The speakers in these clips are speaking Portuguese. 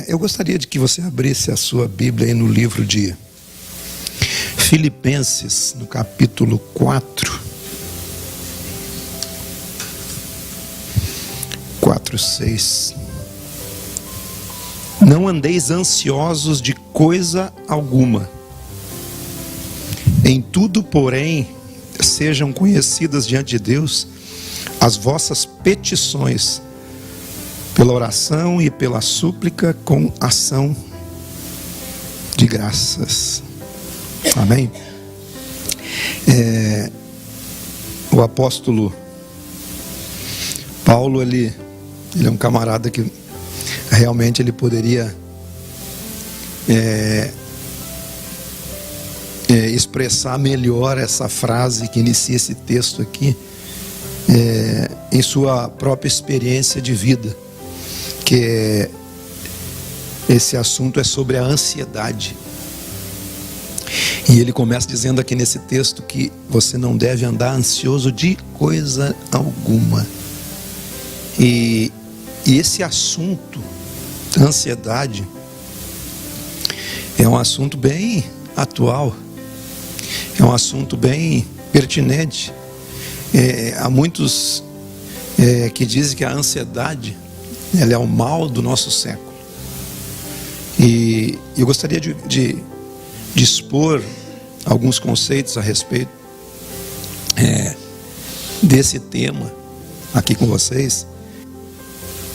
Eu gostaria de que você abrisse a sua Bíblia aí no livro de Filipenses, no capítulo 4. 4:6. Não andeis ansiosos de coisa alguma. Em tudo, porém, sejam conhecidas diante de Deus as vossas petições, pela oração e pela súplica com ação de graças. Amém? O apóstolo Paulo, ele é um camarada que realmente ele poderia expressar melhor essa frase que inicia esse texto aqui, em sua própria experiência de vida, que esse assunto é sobre a ansiedade. E ele começa dizendo aqui nesse texto que você não deve andar ansioso de coisa alguma. E esse assunto, ansiedade, é um assunto bem atual, é um assunto bem pertinente. Há muitos que dizem que a ansiedade, ela é o mal do nosso século. E eu gostaria de expor alguns conceitos a respeito desse tema aqui com vocês,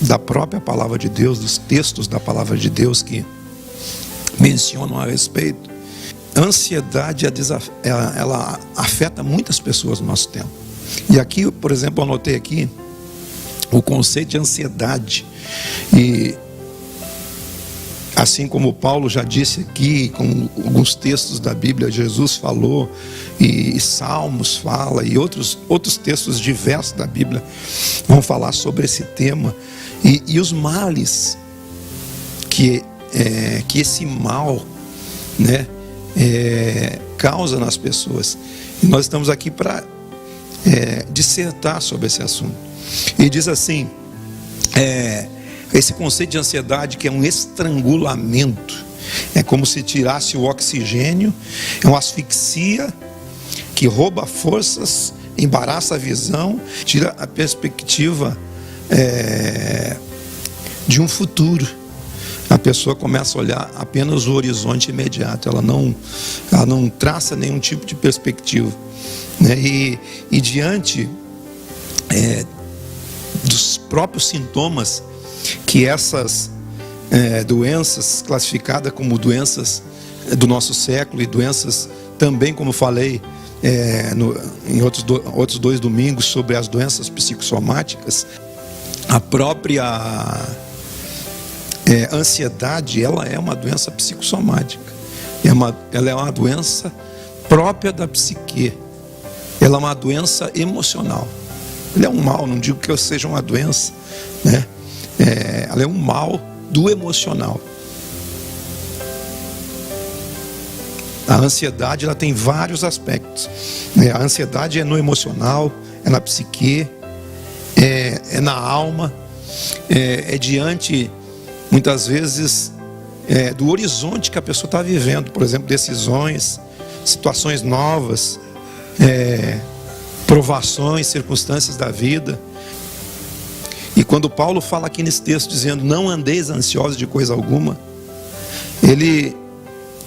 da própria palavra de Deus, dos textos da palavra de Deus que mencionam a respeito. A ansiedade, ela afeta muitas pessoas no nosso tempo. E aqui, por exemplo, eu anotei aqui o conceito de ansiedade. E assim como Paulo já disse aqui, com alguns textos da Bíblia, Jesus falou, e Salmos fala, e outros textos diversos da Bíblia vão falar sobre esse tema. E os males que esse mal, causa nas pessoas. E nós estamos aqui para dissertar sobre esse assunto. E diz assim, esse conceito de ansiedade, que é um estrangulamento, é como se tirasse o oxigênio, é uma asfixia que rouba forças, embaraça a visão, tira a perspectiva de um futuro. A pessoa começa a olhar apenas o horizonte imediato, ela não traça nenhum tipo de perspectiva, e diante dos próprios sintomas que essas doenças, classificadas como doenças do nosso século, e doenças também, como falei em outros 2 domingos, sobre as doenças psicossomáticas, a própria ansiedade, ela é uma doença psicossomática, ela é uma doença própria da psique, ela é uma doença emocional. Ela é um mal, não digo que seja uma doença, ela é um mal do emocional. A ansiedade, ela tem vários aspectos. A ansiedade é no emocional, é na psique, é na alma, é diante, muitas vezes, do horizonte que a pessoa está vivendo. Por exemplo, decisões, situações novas, provações, circunstâncias da vida. E quando Paulo fala aqui nesse texto dizendo não andeis ansiosos de coisa alguma, ele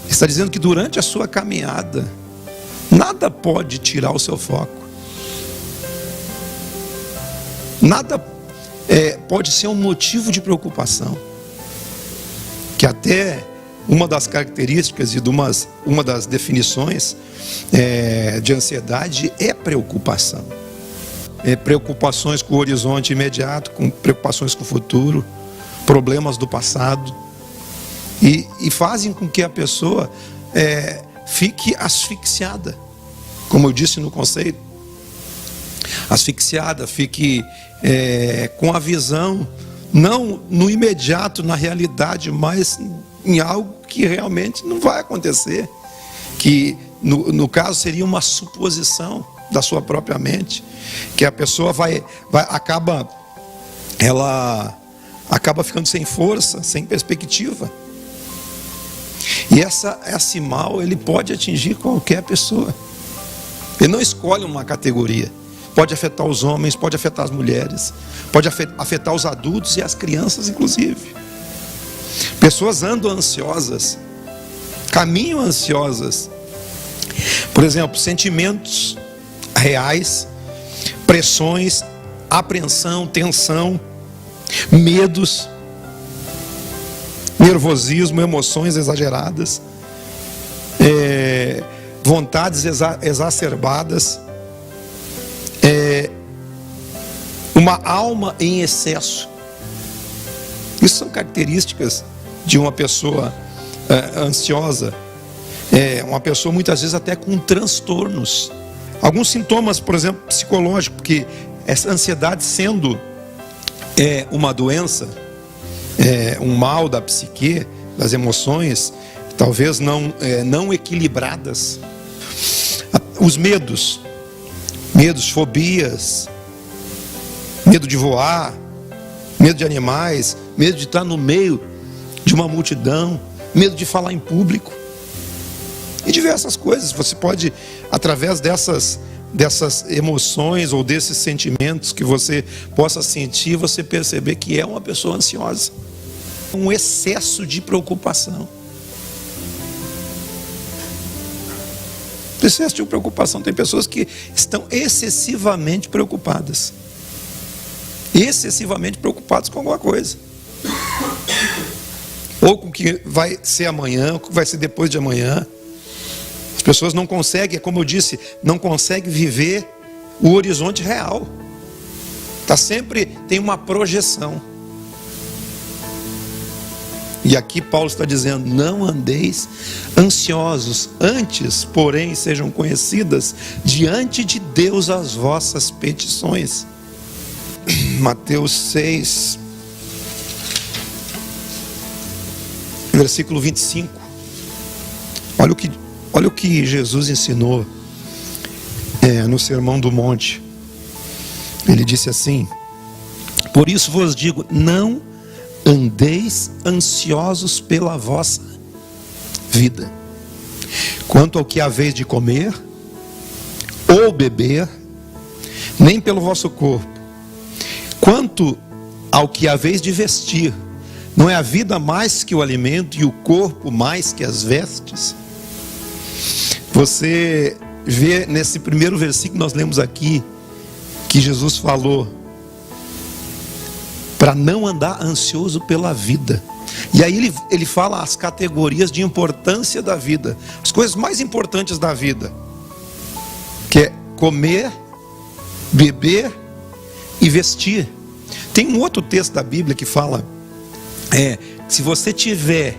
está dizendo que durante a sua caminhada nada pode tirar o seu foco, nada pode ser um motivo de preocupação. Que até uma das características e uma das definições de ansiedade é preocupação. Preocupações com o horizonte imediato, com preocupações com o futuro, problemas do passado, e fazem com que a pessoa fique asfixiada, como eu disse no conceito, asfixiada, fique com a visão não no imediato, na realidade, mas em algo que realmente não vai acontecer, que no caso seria uma suposição da sua própria mente, que a pessoa acaba ela acaba ficando sem força, sem perspectiva. E esse mal, ele pode atingir qualquer pessoa. Ele não escolhe uma categoria. Pode afetar os homens, pode afetar as mulheres, pode afetar os adultos e as crianças, inclusive. Pessoas andam ansiosas, caminham ansiosas. Por exemplo, sentimentos reais, pressões, apreensão, tensão, medos, nervosismo, emoções exageradas, vontades exacerbadas, uma alma em excesso. Isso são características de uma pessoa ansiosa, uma pessoa muitas vezes até com transtornos. Alguns sintomas, por exemplo, psicológicos, porque essa ansiedade sendo uma doença, um mal da psique, das emoções, talvez não equilibradas. Os medos, fobias, medo de voar, medo de animais, medo de estar no meio de uma multidão, medo de falar em público, e diversas coisas. Você pode, através dessas emoções ou desses sentimentos que você possa sentir, você perceber que é uma pessoa ansiosa. Um excesso de preocupação. Excesso de preocupação. Tem pessoas que estão excessivamente preocupadas. Excessivamente preocupadas com alguma coisa. Ou com o que vai ser amanhã, ou com o que vai ser depois de amanhã. As pessoas não conseguem, como eu disse, não conseguem viver o horizonte real. Tem uma projeção. E aqui Paulo está dizendo: não andeis ansiosos, antes, porém, sejam conhecidas diante de Deus as vossas petições. Mateus 6, versículo 25. Olha o que Jesus ensinou no Sermão do Monte. Ele disse assim: por isso vos digo, não andeis ansiosos pela vossa vida, quanto ao que haveis de comer ou beber, nem pelo vosso corpo, quanto ao que haveis de vestir. Não é a vida mais que o alimento e o corpo mais que as vestes? Você vê nesse primeiro versículo que nós lemos aqui, que Jesus falou para não andar ansioso pela vida. E aí ele fala as categorias de importância da vida, as coisas mais importantes da vida, que é comer, beber e vestir. Tem um outro texto da Bíblia que fala, se você tiver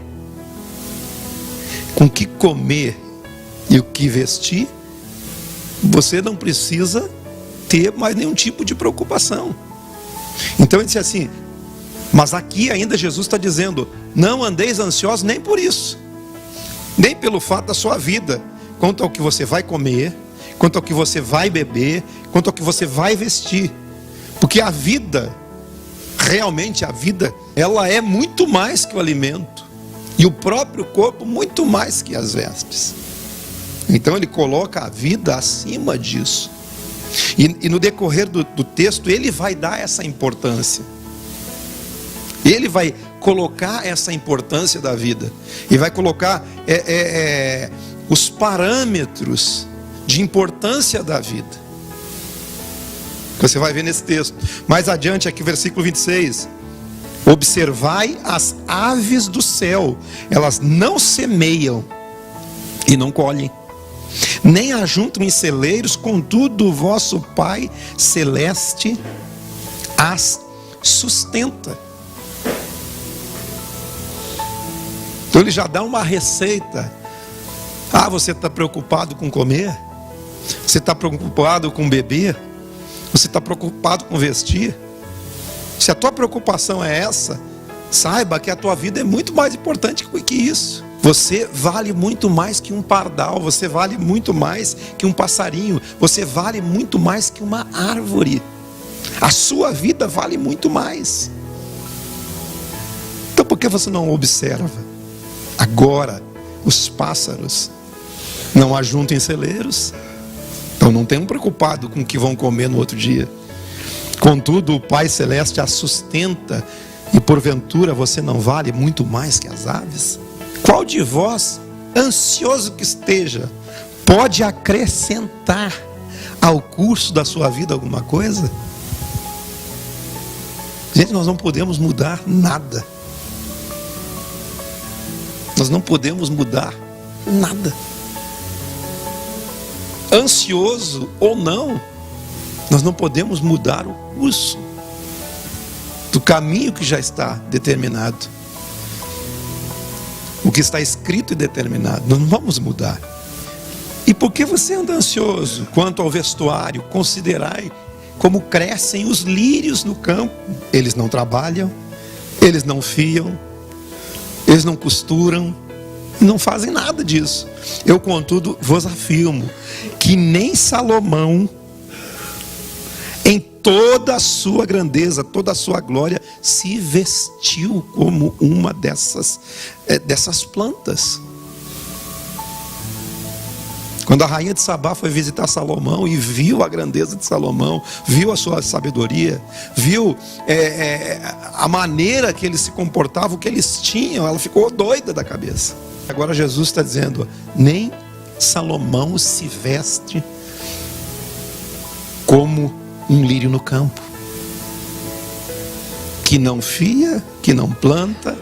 com o que comer e o que vestir, você não precisa ter mais nenhum tipo de preocupação. Então ele disse assim, mas aqui ainda Jesus está dizendo, não andeis ansiosos nem por isso, nem pelo fato da sua vida, quanto ao que você vai comer, quanto ao que você vai beber, quanto ao que você vai vestir. Porque a vida, realmente a vida, ela é muito mais que o alimento, e o próprio corpo muito mais que as vestes. Então ele coloca a vida acima disso. E no decorrer do texto, ele vai dar essa importância. Ele vai colocar essa importância da vida. E vai colocar os parâmetros de importância da vida. Você vai ver nesse texto. Mais adiante aqui, versículo 26. Observai as aves do céu. Elas não semeiam e não colhem, nem ajuntam em celeiros, contudo o vosso Pai Celeste as sustenta. Então ele já dá uma receita. Você está preocupado com comer? Você está preocupado com beber? Você está preocupado com vestir? Se a tua preocupação é essa, saiba que a tua vida é muito mais importante que isso. Você vale muito mais que um pardal, você vale muito mais que um passarinho, você vale muito mais que uma árvore. A sua vida vale muito mais. que você não observa agora os pássaros? Não ajuntam em celeiros, então não tem um preocupado com o que vão comer no outro dia. Contudo, o Pai Celeste a sustenta, e porventura você não vale muito mais que as aves? Qual de vós, ansioso que esteja, pode acrescentar ao curso da sua vida alguma coisa? Gente, nós não podemos mudar nada. Nós não podemos mudar nada. Ansioso ou não, nós não podemos mudar o curso do caminho que já está determinado. O que está escrito e determinado, nós não vamos mudar. E por que você anda ansioso quanto ao vestuário? Considerai como crescem os lírios no campo. Eles não trabalham, eles não fiam, eles não costuram, não fazem nada disso. Eu, contudo, vos afirmo que nem Salomão, em toda a sua grandeza, toda a sua glória, se vestiu como uma dessas plantas. Quando a rainha de Sabá foi visitar Salomão e viu a grandeza de Salomão, viu a sua sabedoria, viu a maneira que eles se comportavam, o que eles tinham, ela ficou doida da cabeça. Agora Jesus está dizendo, nem Salomão se veste como um lírio no campo, que não fia, que não planta,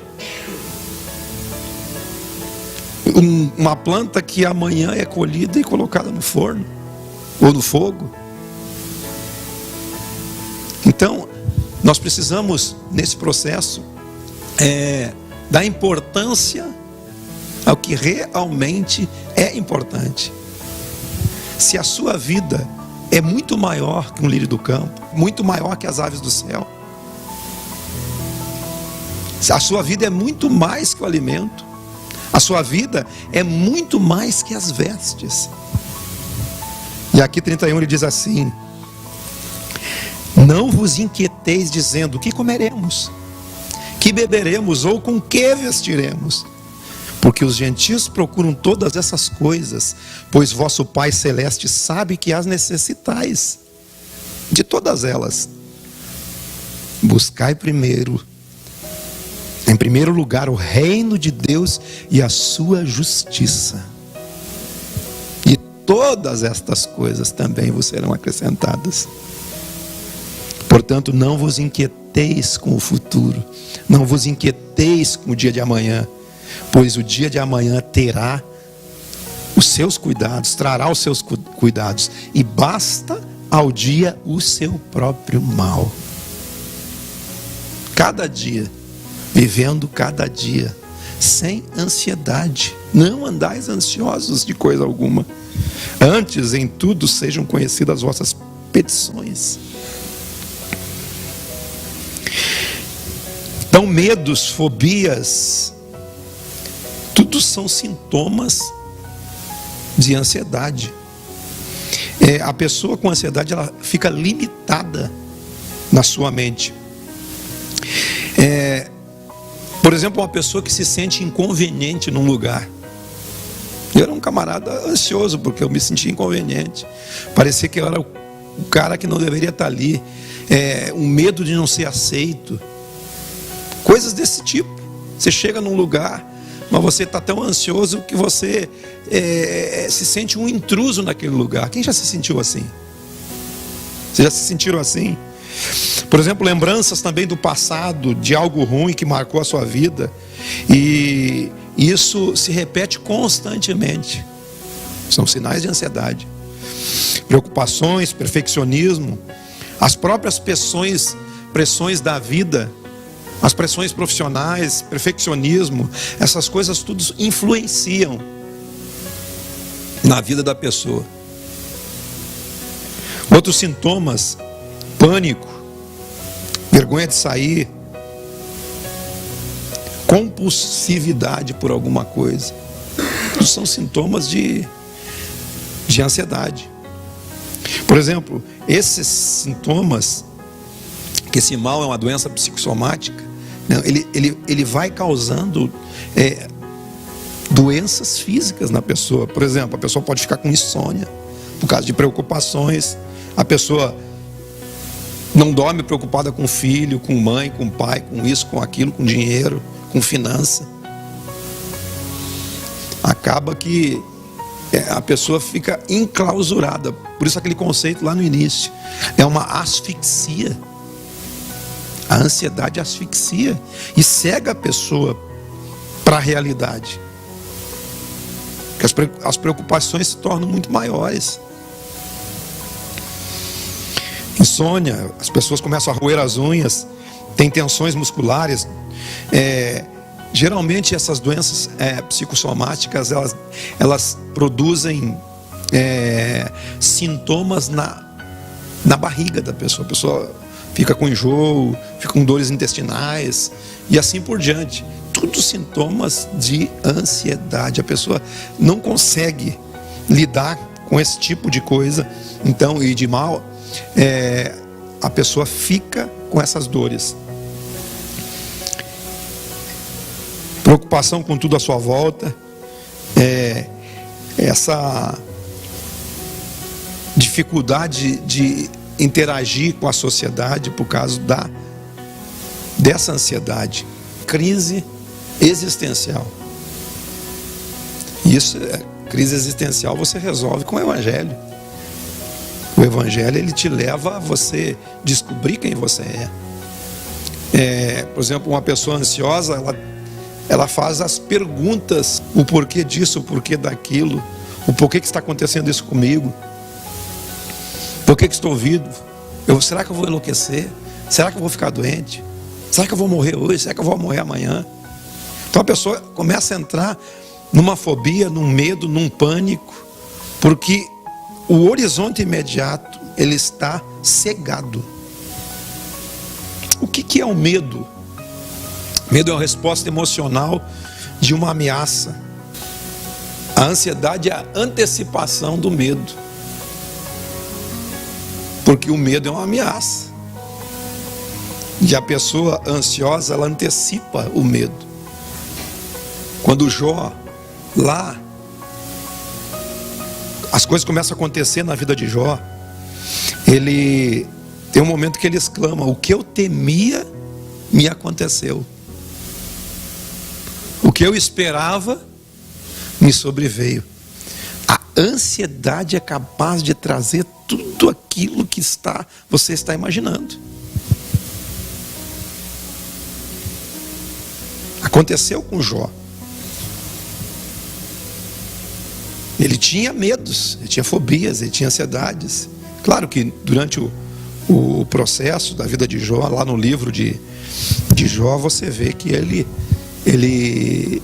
uma planta que amanhã é colhida e colocada no forno ou no fogo. Então nós precisamos, nesse processo, dar importância ao que realmente é importante. Se a sua vida é muito maior que um lírio do campo, muito maior que as aves do céu, a sua vida é muito mais que o alimento, a sua vida é muito mais que as vestes. E aqui 31 ele diz assim: não vos inquieteis dizendo, que comeremos, que beberemos, ou com que vestiremos? Porque os gentios procuram todas essas coisas, pois vosso Pai Celeste sabe que as necessitais de todas elas. Buscai em primeiro lugar, o reino de Deus e a sua justiça, e todas estas coisas também vos serão acrescentadas. Portanto, não vos inquieteis com o futuro, não vos inquieteis com o dia de amanhã, pois o dia de amanhã terá os seus cuidados, trará os seus cuidados, e basta ao dia o seu próprio mal. Cada dia, vivendo cada dia, sem ansiedade, não andais ansiosos de coisa alguma, antes em tudo sejam conhecidas as vossas petições. Então, medos, fobias, tudo são sintomas de ansiedade. A pessoa com ansiedade, ela fica limitada na sua mente. Por exemplo, uma pessoa que se sente inconveniente num lugar. Eu era um camarada ansioso, porque eu me sentia inconveniente. Parecia que eu era o cara que não deveria estar ali. Um medo de não ser aceito. Coisas desse tipo. Você chega num lugar, mas você está tão ansioso que você se sente um intruso naquele lugar. Quem já se sentiu assim? Vocês já se sentiram assim? Por exemplo, lembranças também do passado, de algo ruim que marcou a sua vida, e isso se repete constantemente. São sinais de ansiedade. Preocupações, perfeccionismo, as próprias pressões da vida, as pressões profissionais, perfeccionismo, essas coisas tudo influenciam na vida da pessoa. Outros sintomas: pânico, vergonha de sair, compulsividade por alguma coisa. Isso são sintomas de ansiedade. Por exemplo, esses sintomas, que esse mal é uma doença psicossomática, Não, ele vai causando doenças físicas na pessoa. Por exemplo, a pessoa pode ficar com insônia por causa de preocupações. A pessoa não dorme preocupada com filho, com mãe, com pai, com isso, com aquilo, com dinheiro, com finança. Acaba que a pessoa fica enclausurada. Por isso aquele conceito lá no início. É uma asfixia. A ansiedade asfixia e cega a pessoa para a realidade. Porque as preocupações se tornam muito maiores. Insônia, as pessoas começam a roer as unhas, tem tensões musculares. Geralmente essas doenças psicossomáticas, elas produzem sintomas na barriga da pessoa. A pessoa fica com enjoo, fica com dores intestinais e assim por diante. Tudo sintomas de ansiedade. A pessoa não consegue lidar com esse tipo de coisa, então, e de mal, a pessoa fica com essas dores. Preocupação com tudo à sua volta, essa dificuldade de interagir com a sociedade por causa dessa ansiedade. Crise existencial. Isso, crise existencial, você resolve com o Evangelho. O Evangelho, ele te leva a você descobrir quem você é. Por exemplo, uma pessoa ansiosa, ela faz as perguntas, o porquê disso, o porquê daquilo, o porquê que está acontecendo isso comigo, por que estou vivo, será que eu vou enlouquecer, será que eu vou ficar doente, será que eu vou morrer hoje, será que eu vou morrer amanhã? Então a pessoa começa a entrar numa fobia, num medo, num pânico, porque o horizonte imediato, ele está cegado. O que é o medo? Medo é uma resposta emocional de uma ameaça. A ansiedade é a antecipação do medo. Porque o medo é uma ameaça. E a pessoa ansiosa, ela antecipa o medo. Quando Jó, lá, as coisas começam a acontecer na vida de Jó, ele tem um momento que ele exclama: o que eu temia me aconteceu. O que eu esperava me sobreveio. A ansiedade é capaz de trazer tudo aquilo que você está imaginando. Aconteceu com Jó. Ele tinha medos, ele tinha fobias, ele tinha ansiedades. Claro que durante o processo da vida de Jó, lá no livro de Jó, você vê que ele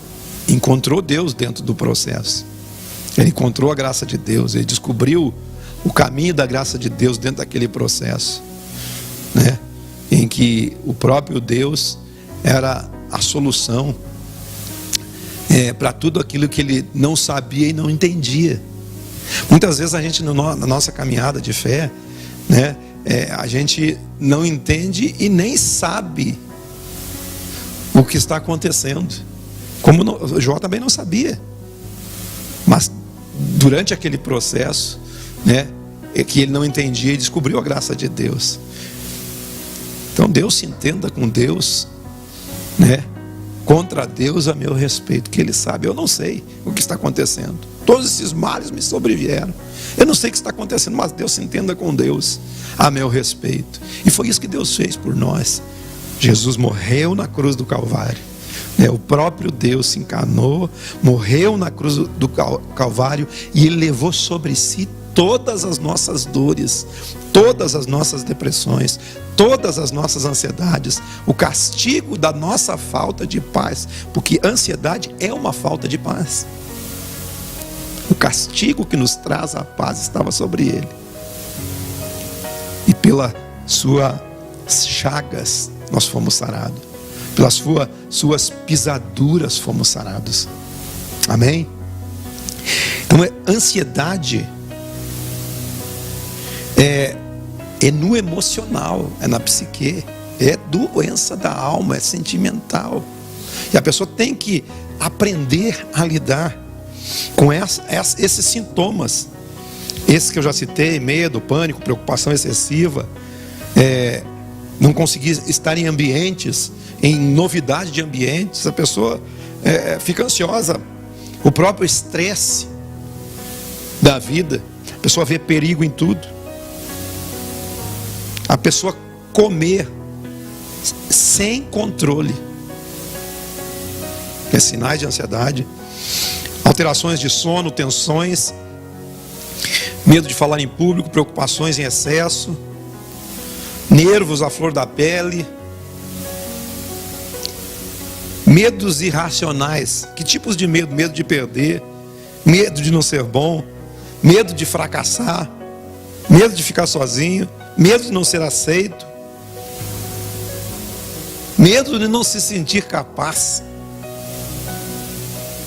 encontrou Deus dentro do processo. Ele encontrou a graça de Deus, ele descobriu o caminho da graça de Deus dentro daquele processo, né? Em que o próprio Deus era a solução para tudo aquilo que ele não sabia e não entendia. Muitas vezes a gente, na nossa caminhada de fé, né, a gente não entende e nem sabe o que está acontecendo. Como Jó também não sabia. Mas durante aquele processo, né, que ele não entendia, e descobriu a graça de Deus. Então Deus se entenda com Deus, né? Contra Deus a meu respeito, que Ele sabe, eu não sei o que está acontecendo. Todos esses males me sobrevieram. Eu não sei o que está acontecendo, mas Deus se entenda com Deus a meu respeito. E foi isso que Deus fez por nós. Jesus morreu na cruz do Calvário. O próprio Deus se encarnou, morreu na cruz do Calvário e Ele levou sobre si todas as nossas dores, todas as nossas depressões, todas as nossas ansiedades, o castigo da nossa falta de paz, porque ansiedade é uma falta de paz. O castigo que nos traz a paz estava sobre Ele, e pelas suas chagas nós fomos sarados, pelas suas pisaduras fomos sarados. Amém? Então ansiedade é no emocional, é na psique, É doença da alma, é sentimental. E a pessoa tem que aprender a lidar com esses sintomas. Esses que eu já citei: medo, pânico, preocupação excessiva, não conseguir estar em ambientes, em novidade de ambientes. A pessoa fica ansiosa. O próprio estresse da vida, a pessoa vê perigo em tudo. A pessoa comer sem controle, sinais de ansiedade. Alterações de sono, tensões, medo de falar em público, preocupações em excesso, nervos à flor da pele, medos irracionais. Que tipos de medo? Medo de perder, medo de não ser bom, medo de fracassar, medo de ficar sozinho, medo de não ser aceito, medo de não se sentir capaz.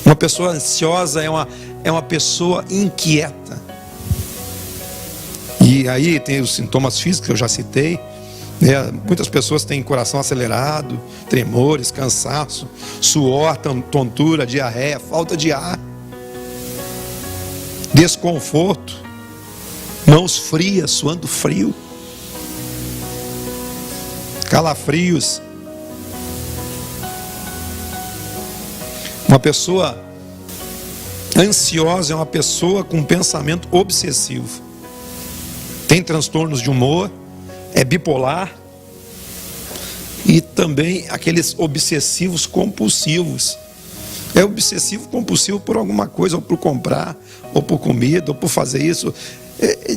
Uma pessoa ansiosa é uma pessoa inquieta. E aí tem os sintomas físicos que eu já citei, né? Muitas pessoas têm coração acelerado, tremores, cansaço, suor, tontura, diarreia, falta de ar, desconforto, mãos frias, suando frio, calafrios. Uma pessoa ansiosa é uma pessoa com pensamento obsessivo. Tem transtornos de humor, é bipolar e também aqueles obsessivos compulsivos. É obsessivo compulsivo por alguma coisa, ou por comprar, ou por comida, ou por fazer isso.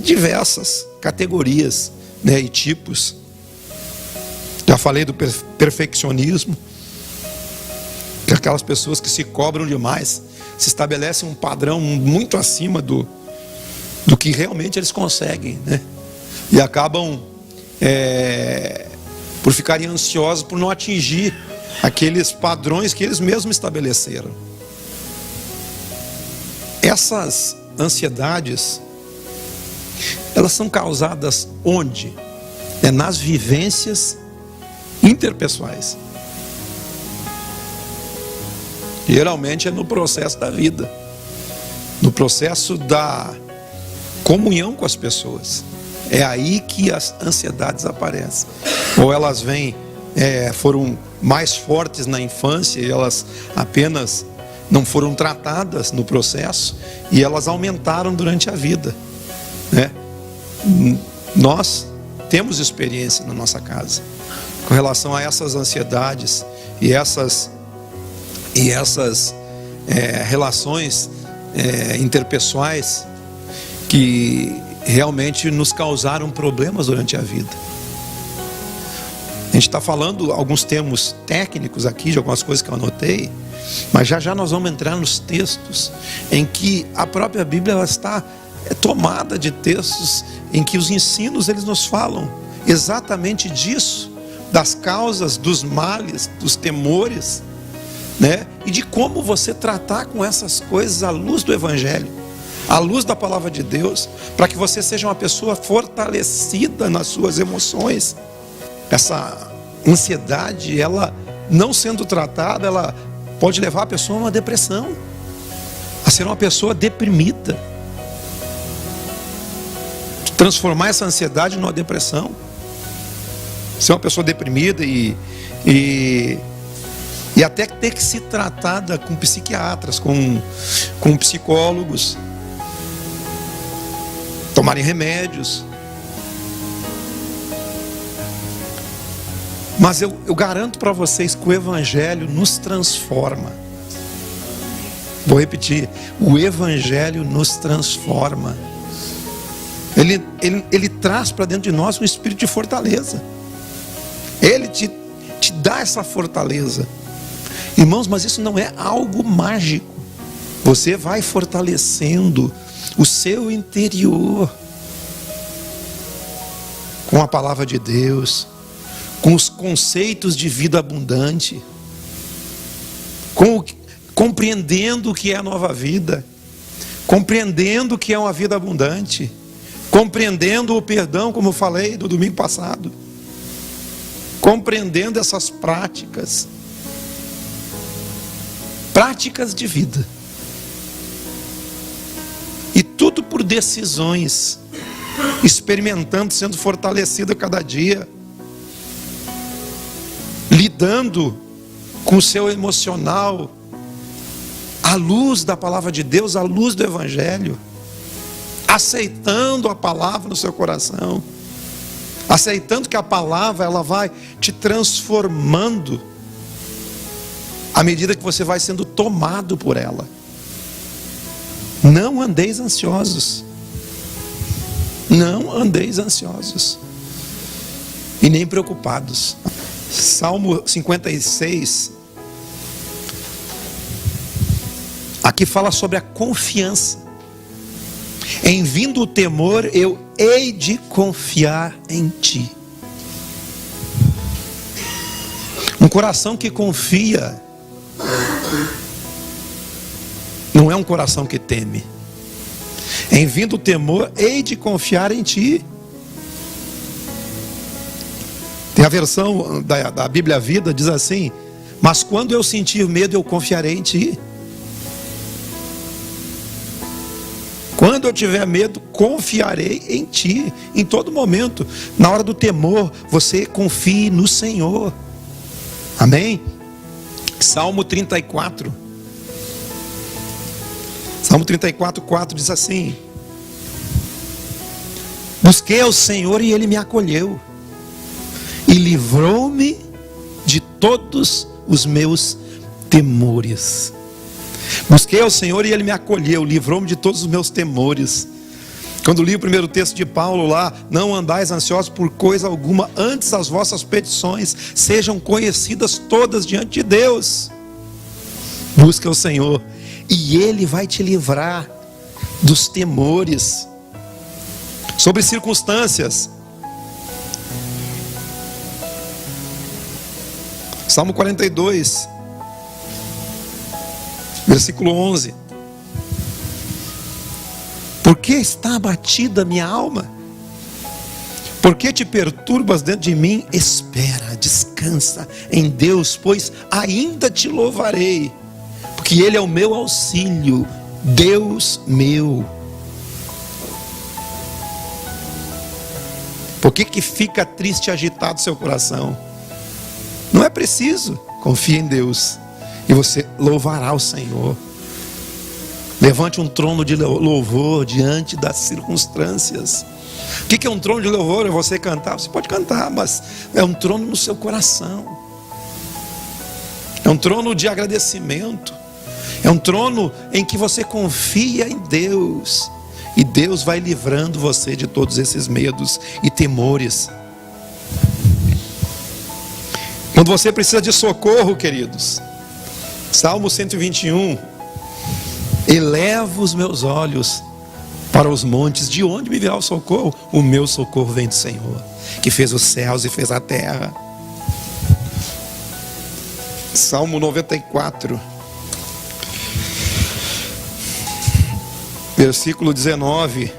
Diversas categorias, né, e tipos. Já falei do perfeccionismo, que é aquelas pessoas que se cobram demais, se estabelecem um padrão muito acima do que realmente eles conseguem, né? E acabam por ficarem ansiosos por não atingir aqueles padrões que eles mesmos estabeleceram. Essas ansiedades, elas são causadas onde? Nas vivências interpessoais. Geralmente é no processo da vida, no processo da comunhão com as pessoas. É aí que as ansiedades aparecem. Ou elas vêm, foram mais fortes na infância e elas apenas não foram tratadas no processo e elas aumentaram durante a vida, né? Nós temos experiência na nossa casa com relação a essas ansiedades e essas relações interpessoais que realmente nos causaram problemas durante a vida. A gente está falando alguns termos técnicos aqui, de algumas coisas que eu anotei, mas já nós vamos entrar nos textos em que a própria Bíblia ela está tomada de textos em que os ensinos eles nos falam exatamente disso, das causas, dos males, dos temores, né? E de como você tratar com essas coisas à luz do Evangelho, à luz da palavra de Deus, para que você seja uma pessoa fortalecida nas suas emoções. Essa ansiedade, ela não sendo tratada, ela pode levar a pessoa a uma depressão, a ser uma pessoa deprimida, transformar essa ansiedade numa depressão, ser uma pessoa deprimida e até ter que ser tratada com psiquiatras, com psicólogos, tomarem remédios. Mas eu garanto para vocês que o Evangelho nos transforma. Vou repetir, o Evangelho nos transforma. Ele traz para dentro de nós um espírito de fortaleza. Ele te dá essa fortaleza. Irmãos, mas isso não é algo mágico. Você vai fortalecendo o seu interior com a palavra de Deus, com os conceitos de vida abundante, compreendendo o que é a nova vida, compreendendo o que é uma vida abundante, compreendendo o perdão, como eu falei do domingo passado, compreendendo essas práticas de vida. E tudo por decisões, experimentando, sendo fortalecido a cada dia, lidando com o seu emocional, à luz da palavra de Deus, à luz do Evangelho, aceitando a palavra no seu coração, aceitando que a palavra ela vai te transformando à medida que você vai sendo tomado por ela. Não andeis ansiosos, não andeis ansiosos e nem preocupados. Salmo 56 aqui fala sobre a confiança. Em vindo o temor, eu hei de confiar em ti. Um coração que confia não é um coração que teme. Em vindo o temor, hei de confiar em ti. Tem a versão da Bíblia Vida, diz assim: mas quando eu sentir medo, eu confiarei em ti. Quando eu tiver medo, confiarei em ti. Em todo momento, na hora do temor, você confie no Senhor. Amém? Salmo 34. Salmo 34, 4 diz assim: busquei ao Senhor e Ele me acolheu, e livrou-me de todos os meus temores. Busquei ao Senhor e Ele me acolheu, livrou-me de todos os meus temores. Quando li o primeiro texto de Paulo lá: não andais ansiosos por coisa alguma, antes as vossas petições sejam conhecidas todas diante de Deus. Busca o Senhor e Ele vai te livrar dos temores. Sobre circunstâncias, Salmo 42, versículo 11: por que está abatida a minha alma? Por que te perturbas dentro de mim? Espera, descansa em Deus, pois ainda te louvarei, porque Ele é o meu auxílio, Deus meu. Por que fica triste e agitado seu coração? Não é preciso. Confie em Deus e você louvará o Senhor. Levante um trono de louvor diante das circunstâncias. O que é um trono de louvor? É você cantar. Você pode cantar, mas é um trono no seu coração. É um trono de agradecimento. É um trono em que você confia em Deus. E Deus vai livrando você de todos esses medos e temores. Quando você precisa de socorro, queridos, Salmo 121: elevo os meus olhos para os montes, de onde me virá o socorro? O meu socorro vem do Senhor, que fez os céus e fez a terra. Salmo 94, versículo 19: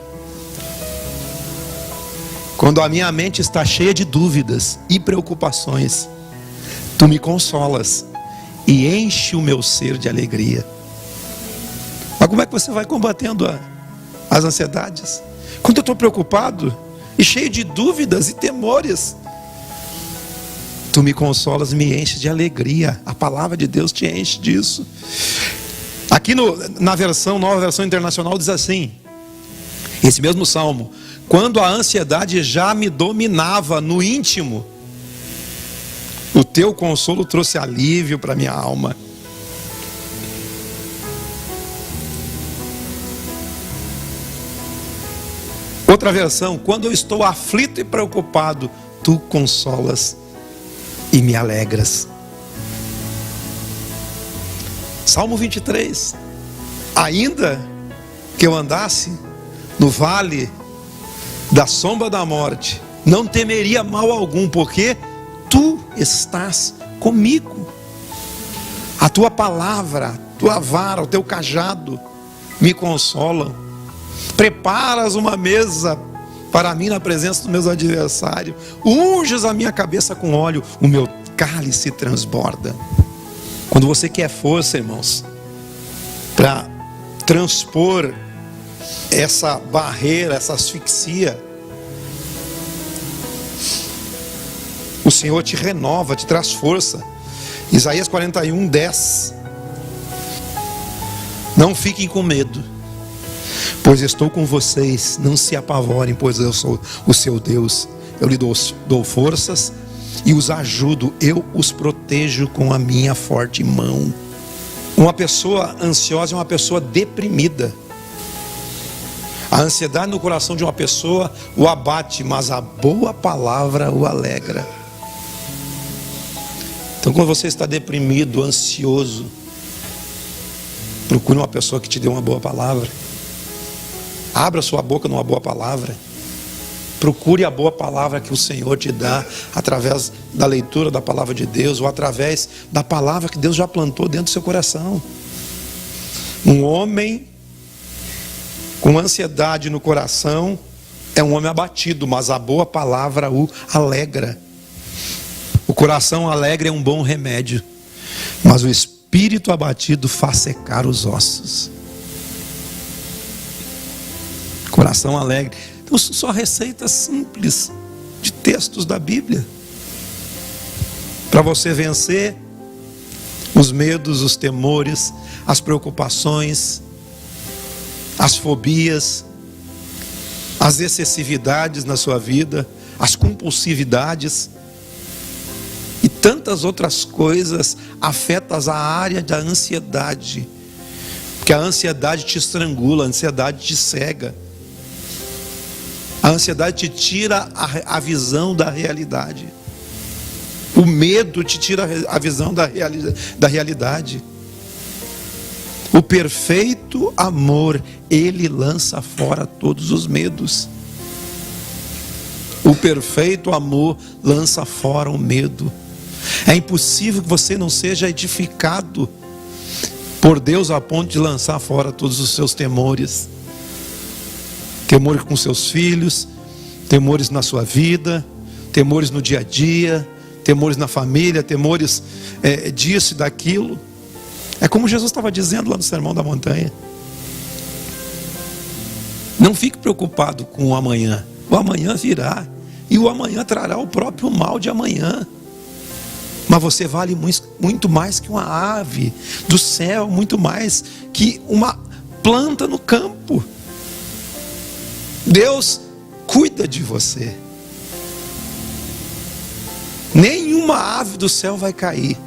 quando a minha mente está cheia de dúvidas e preocupações, tu me consolas e enche o meu ser de alegria. Mas como é que você vai combatendo as ansiedades? Quando eu estou preocupado e cheio de dúvidas e temores, tu me consolas e me enches de alegria. A palavra de Deus te enche disso. Aqui na nova versão internacional diz assim, esse mesmo salmo: quando a ansiedade já me dominava no íntimo, o teu consolo trouxe alívio para minha alma. Outra versão: quando eu estou aflito e preocupado, tu consolas e me alegras. Salmo 23: ainda que eu andasse no vale da sombra da morte, não temeria mal algum, porque tu estás comigo. A tua palavra, a tua vara, o teu cajado me consolam. Preparas uma mesa para mim na presença dos meus adversários. Unges a minha cabeça com óleo, o meu cálice transborda. Quando você quer força, irmãos, para transpor essa barreira, essa asfixia, o Senhor te renova, te traz força. Isaías 41, 10. Não fiquem com medo, pois estou com vocês. Não se apavorem, pois eu sou o seu Deus. Eu lhe dou forças e os ajudo. Eu os protejo com a minha forte mão. Uma pessoa ansiosa é uma pessoa deprimida. A ansiedade no coração de uma pessoa o abate, mas a boa palavra o alegra. Então, quando você está deprimido, ansioso, procure uma pessoa que te dê uma boa palavra. Abra sua boca numa boa palavra. Procure a boa palavra que o Senhor te dá através da leitura da palavra de Deus, ou através da palavra que Deus já plantou dentro do seu coração. Um homem com ansiedade no coração é um homem abatido, mas a boa palavra o alegra. O coração alegre é um bom remédio, mas o espírito abatido faz secar os ossos. Coração alegre. Então, só receitas simples de textos da Bíblia para você vencer os medos, os temores, as preocupações, as fobias, as excessividades na sua vida, as compulsividades e tantas outras coisas afetam a área da ansiedade, porque a ansiedade te estrangula, a ansiedade te cega, a ansiedade te tira a visão da realidade, o medo te tira a visão da realidade. O perfeito amor, ele lança fora todos os medos. O perfeito amor lança fora o medo. É impossível que você não seja edificado por Deus a ponto de lançar fora todos os seus temores. Temores com seus filhos, temores na sua vida, temores no dia a dia, temores na família, temores disso e daquilo. É como Jesus estava dizendo lá no Sermão da Montanha. Não fique preocupado com o amanhã. O amanhã virá. E o amanhã trará o próprio mal de amanhã. Mas você vale muito mais que uma ave do céu. Muito mais que uma planta no campo. Deus cuida de você. Nenhuma ave do céu vai cair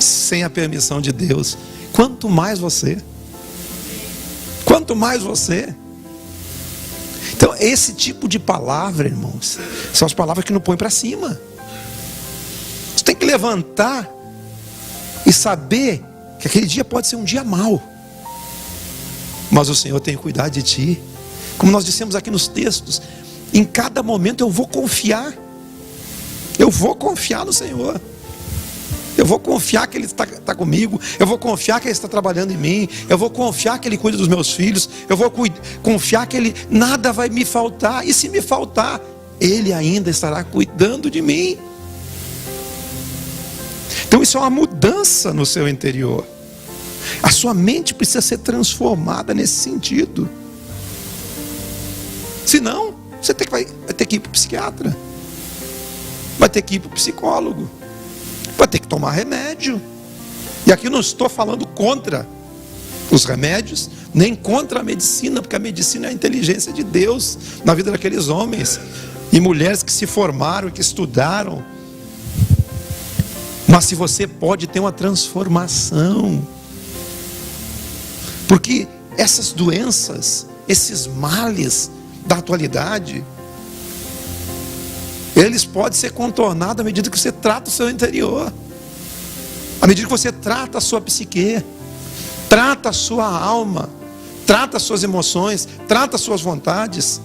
sem a permissão de Deus. Quanto mais você. Quanto mais você. Então, esse tipo de palavra, irmãos, são as palavras que nos põem para cima. Você tem que levantar e saber que aquele dia pode ser um dia mau, mas o Senhor tem cuidado de ti. Como nós dissemos aqui nos textos, em cada momento eu vou confiar. Eu vou confiar no Senhor. Eu vou confiar que Ele está comigo. Eu vou confiar que Ele está trabalhando em mim. Eu vou confiar que Ele cuida dos meus filhos. Eu vou confiar que nada vai me faltar. E se me faltar, Ele ainda estará cuidando de mim. Então isso é uma mudança no seu interior. A sua mente precisa ser transformada nesse sentido. Senão, você vai ter que ir para o psiquiatra. Vai ter que ir para o psicólogo. Vai ter que tomar remédio. E aqui não estou falando contra os remédios, nem contra a medicina, porque a medicina é a inteligência de Deus na vida daqueles homens e mulheres que se formaram, que estudaram. Mas se você pode ter uma transformação, porque essas doenças, esses males da atualidade, eles podem ser contornados à medida que você trata o seu interior, à medida que você trata a sua psique, trata a sua alma, trata as suas emoções, trata as suas vontades,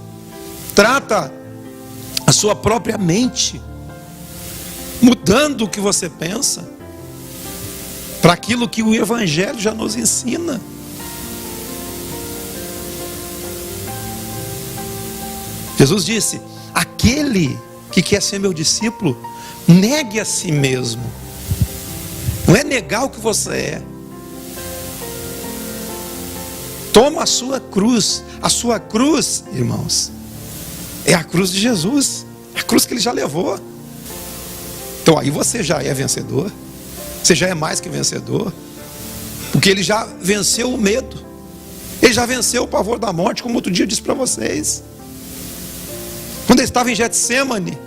trata a sua própria mente, mudando o que você pensa para aquilo que o Evangelho já nos ensina. Jesus disse: aquele que quer ser meu discípulo, negue a si mesmo. Não é negar o que você é. Toma a sua cruz. A sua cruz, irmãos, é a cruz de Jesus. É a cruz que ele já levou. Então aí você já é vencedor. Você já é mais que vencedor. Porque ele já venceu o medo. Ele já venceu o pavor da morte, como outro dia eu disse para vocês. Quando ele estava em Getsemane,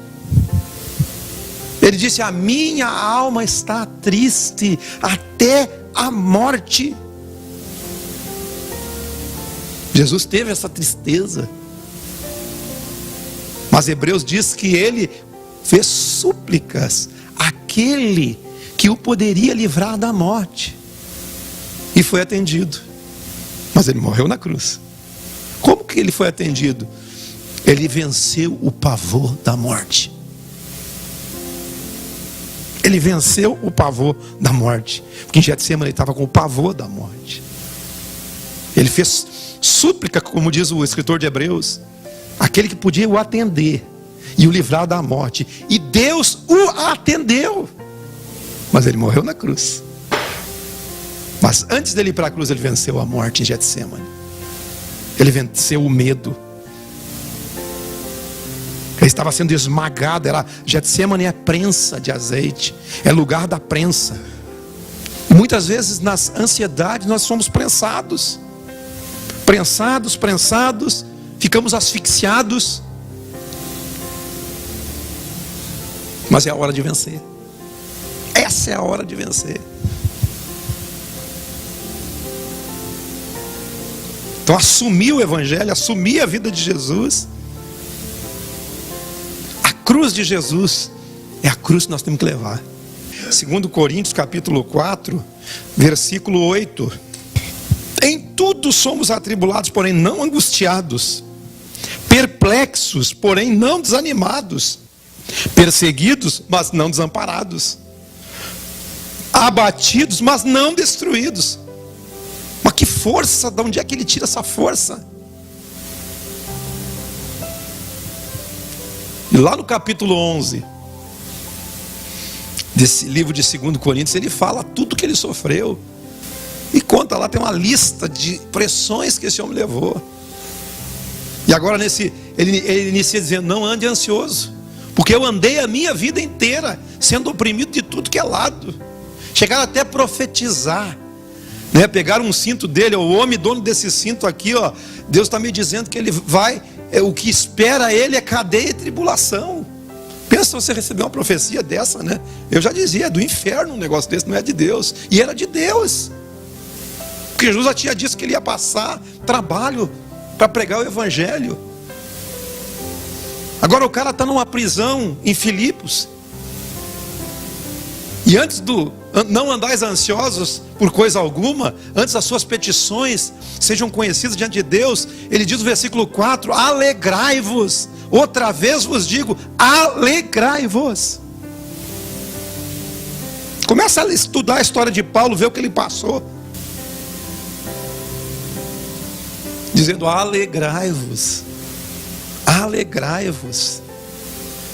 ele disse: a minha alma está triste até a morte. Jesus teve essa tristeza. Mas Hebreus diz que ele fez súplicas àquele que o poderia livrar da morte. E foi atendido. Mas ele morreu na cruz. Como que ele foi atendido? Ele venceu o pavor da morte. Ele venceu o pavor da morte. Porque em Getsemane ele estava com o pavor da morte. Ele fez súplica, como diz o escritor de Hebreus, aquele que podia o atender e o livrar da morte. E Deus o atendeu. Mas ele morreu na cruz. Mas antes dele ir para a cruz, ele venceu a morte em Getsemane. Ele venceu o medo. Ele estava sendo esmagado. Getsemane é prensa de azeite. É lugar da prensa. E muitas vezes nas ansiedades nós somos prensados. Prensados. Ficamos asfixiados. Mas é a hora de vencer. Essa é a hora de vencer. Então assumir o Evangelho, assumir a vida de Jesus. A cruz de Jesus é a cruz que nós temos que levar. 2 Coríntios capítulo 4, versículo 8. Em tudo somos atribulados, porém não angustiados. Perplexos, porém não desanimados. Perseguidos, mas não desamparados. Abatidos, mas não destruídos. Mas que força, de onde é que ele tira essa força? E lá no capítulo 11 desse livro de 2 Coríntios, ele fala tudo que ele sofreu. E conta lá, tem uma lista de pressões que esse homem levou. E agora ele inicia dizendo: não ande ansioso, porque eu andei a minha vida inteira sendo oprimido de tudo que é lado. Chegaram até a profetizar, né? Pegaram um cinto dele, o homem dono desse cinto aqui, ó, Deus está me dizendo que ele vai, o que espera ele é cadeia e tribulação. Pensa você receber uma profecia dessa, né? Eu já dizia, é do inferno um negócio desse, não é de Deus. E era de Deus, porque Jesus já tinha dito que ele ia passar trabalho para pregar o Evangelho. Agora o cara está numa prisão em Filipos. E antes não andais ansiosos por coisa alguma, antes as suas petições sejam conhecidas diante de Deus, ele diz no versículo 4: alegrai-vos. Outra vez vos digo, alegrai-vos. Começa a estudar a história de Paulo, ver o que ele passou. Dizendo: alegrai-vos. Alegrai-vos.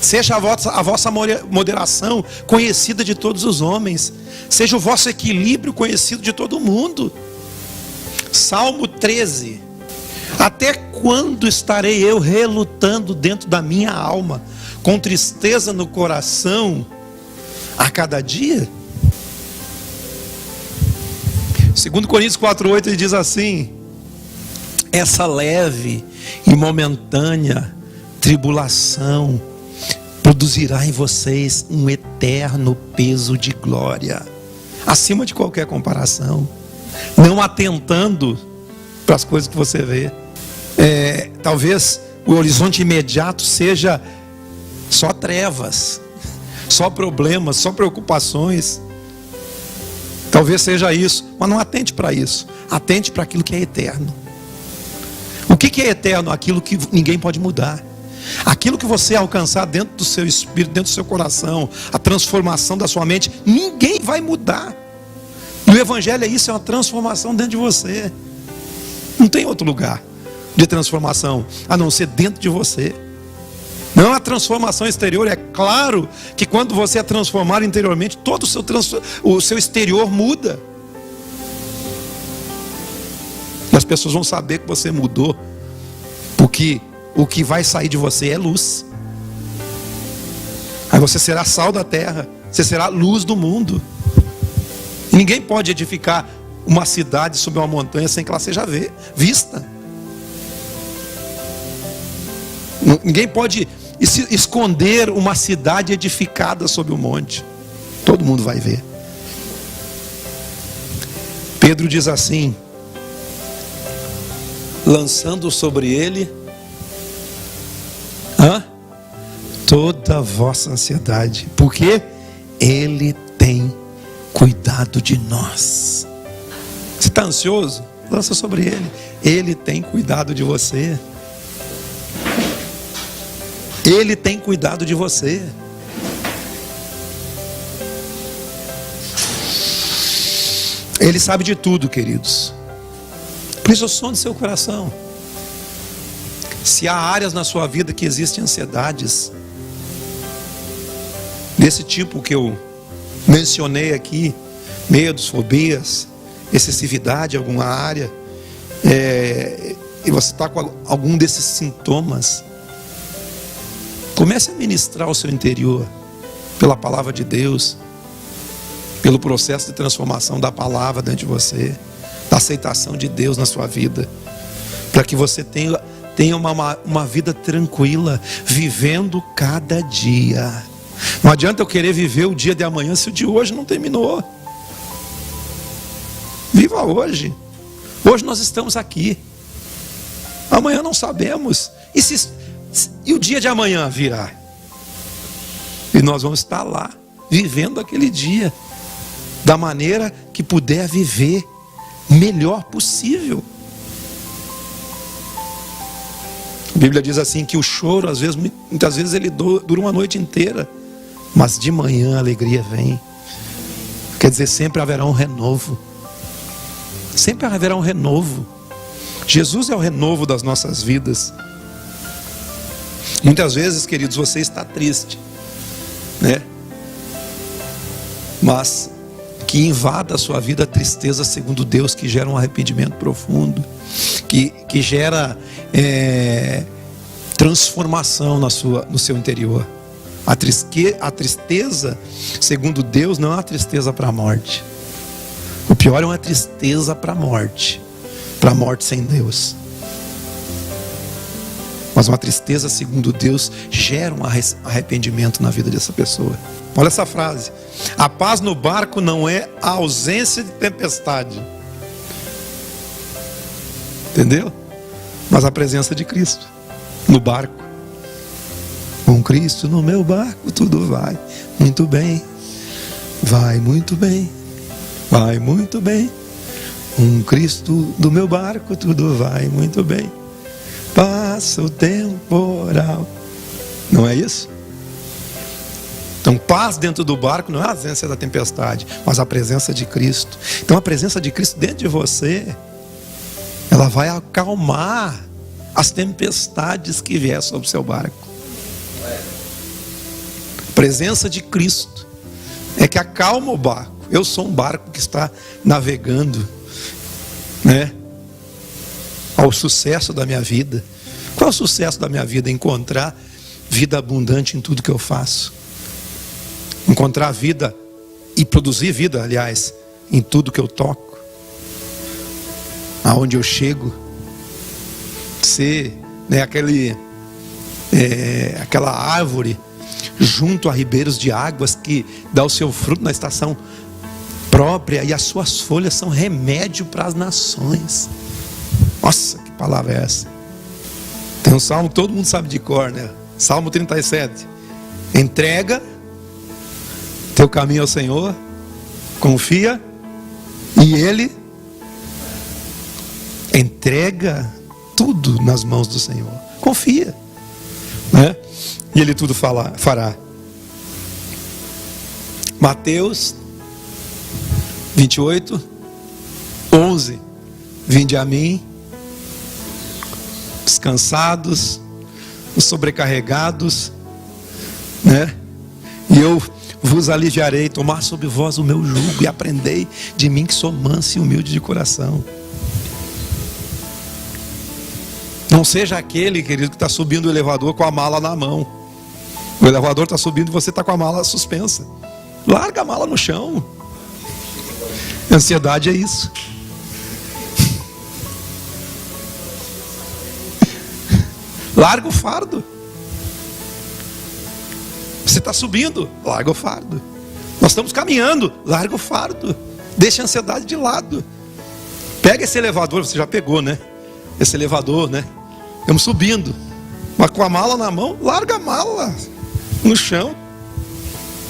Seja a vossa moderação conhecida de todos os homens. Seja o vosso equilíbrio conhecido de todo mundo. Salmo 13. Até quando estarei eu relutando dentro da minha alma, com tristeza no coração, a cada dia? 2 Coríntios 4,8 ele diz assim: essa leve e momentânea tribulação produzirá em vocês um eterno peso de glória, acima de qualquer comparação. Não atentando para as coisas que você vê. Talvez o horizonte imediato seja só trevas, só problemas, só preocupações. Talvez seja isso, mas não atente para isso. Atente para aquilo que é eterno. O que é eterno? Aquilo que ninguém pode mudar. Aquilo que você alcançar dentro do seu espírito, dentro do seu coração, a transformação da sua mente, ninguém vai mudar. E o Evangelho é isso, é uma transformação dentro de você. Não tem outro lugar de transformação a não ser dentro de você. Não a transformação exterior. É claro que quando você é transformado interiormente, todo o seu exterior muda. E as pessoas vão saber que você mudou, porque o que vai sair de você é luz. Aí você será sal da terra, você será luz do mundo. E ninguém pode edificar uma cidade sobre uma montanha sem que ela seja vista. Ninguém pode esconder uma cidade edificada sobre o monte. Todo mundo vai ver. Pedro diz assim: lançando sobre ele toda a vossa ansiedade, porque ele tem cuidado de nós. Você está ansioso? Lança sobre ele. Ele tem cuidado de você. Ele tem cuidado de você. Ele sabe de tudo, queridos. Por isso, o som do seu coração. Se há áreas na sua vida que existem ansiedades, desse tipo que eu mencionei aqui, medos, fobias, excessividade em alguma área, e você está com algum desses sintomas, comece a ministrar o seu interior pela palavra de Deus, pelo processo de transformação da palavra dentro de você, da aceitação de Deus na sua vida, para que você tenha uma vida tranquila, vivendo cada dia. Não adianta eu querer viver o dia de amanhã se o de hoje não terminou. Viva hoje. Hoje nós estamos aqui. Amanhã não sabemos. E o dia de amanhã virá? E nós vamos estar lá, vivendo aquele dia da maneira que puder viver melhor possível. A Bíblia diz assim que o choro, muitas vezes ele dura uma noite inteira, mas de manhã a alegria vem. Quer dizer, sempre haverá um renovo. Sempre haverá um renovo. Jesus é o renovo das nossas vidas. Muitas vezes, queridos, você está triste, né? Mas que invada a sua vida a tristeza segundo Deus, que gera um arrependimento profundo, que gera transformação no seu interior. A tristeza segundo Deus não é uma tristeza para a morte. O pior é uma tristeza para a morte sem Deus. Mas uma tristeza segundo Deus gera um arrependimento na vida dessa pessoa. Olha essa frase: a paz no barco não é a ausência de tempestade. Entendeu? Mas a presença de Cristo no barco. Com Cristo no meu barco tudo vai muito bem. Vai muito bem. Vai muito bem. Com Cristo do meu barco tudo vai muito bem. Passa o temporal. Não é isso? Então, paz dentro do barco não é a ausência da tempestade, mas a presença de Cristo. Então, a presença de Cristo dentro de você, ela vai acalmar as tempestades que vier sobre o seu barco. A presença de Cristo é que acalma o barco. Eu sou um barco que está navegando, né, ao sucesso da minha vida. Qual é o sucesso da minha vida? Encontrar vida abundante em tudo que eu faço. Encontrar vida e produzir vida, aliás, em tudo que eu toco. Aonde eu chego. Ser, né, aquela árvore junto a ribeiros de águas que dá o seu fruto na estação própria, e as suas folhas são remédio para as nações. Nossa, que palavra é essa? Tem um salmo que todo mundo sabe de cor, né? Salmo 37. Entrega teu caminho ao Senhor, confia, e Ele entrega tudo nas mãos do Senhor. Confia, né? E Ele tudo fará. Mateus 28, 11. Vinde a mim, descansados, os sobrecarregados, né? E eu vos aliviarei. Tomar sobre vós o meu jugo e aprendei de mim, que sou manso e humilde de coração. Não seja aquele, querido, que está subindo o elevador com a mala na mão. O elevador está subindo e você está com a mala suspensa. Larga a mala no chão. Ansiedade é isso. Larga o fardo. Você está subindo, larga o fardo. Nós estamos caminhando, larga o fardo. Deixa a ansiedade de lado. Pega esse elevador, você já pegou, né? Esse elevador, né? Estamos subindo, mas com a mala na mão, larga a mala no chão.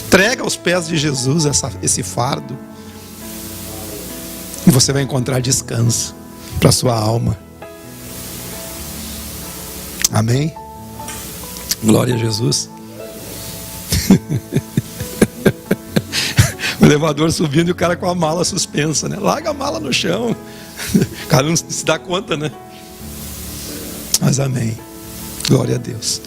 Entrega aos pés de Jesus esse fardo. E você vai encontrar descanso para a sua alma. Amém? Glória a Jesus. O elevador subindo e o cara com a mala suspensa, né? Larga a mala no chão. O cara não se dá conta, né? Mas amém. Glória a Deus.